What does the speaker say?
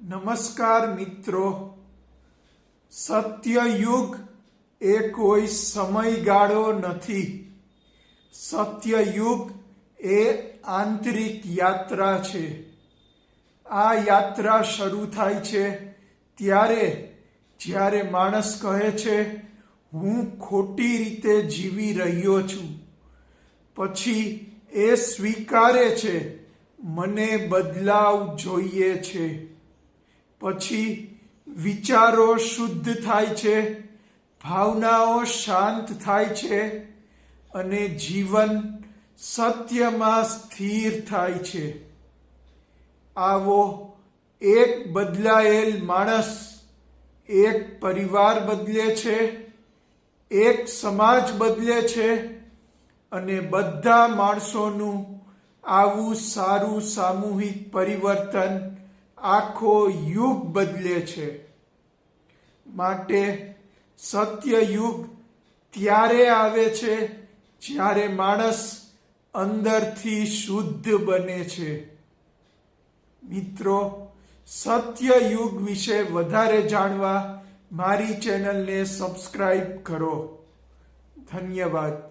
નમસ્કાર મિત્રો, સત્યયુગ એ કોઈ સમયગાળો નથી. સત્યયુગ એ આંતરિક યાત્રા છે. આ યાત્રા શરૂ થાય છે જ્યારે માણસ કહે છે હું ખોટી રીતે જીવી રહ્યો છું. પછી એ સ્વીકારે છે મને બદલાવ જોઈએ છે. પછી વિચારો શુદ્ધ થાય છે, ભાવનાઓ શાંત થાય છે અને જીવન સત્યમાં સ્થિર થાય છે. આવો એક બદલાયેલ માણસ એક પરિવાર બદલે છે, એક સમાજ બદલે છે અને બધા માણસોનું આવું સારું સામૂહિક પરિવર્તન આખો યુગ બદલે છે. માટે સત્યયુગ ત્યારે આવે છે જ્યારે માણસ અંદરથી શુદ્ધ બને છે. મિત્રો, સત્યયુગ વિશે વધારે જાણવા મારી ચેનલને સબસ્ક્રાઇબ કરો. ધન્યવાદ.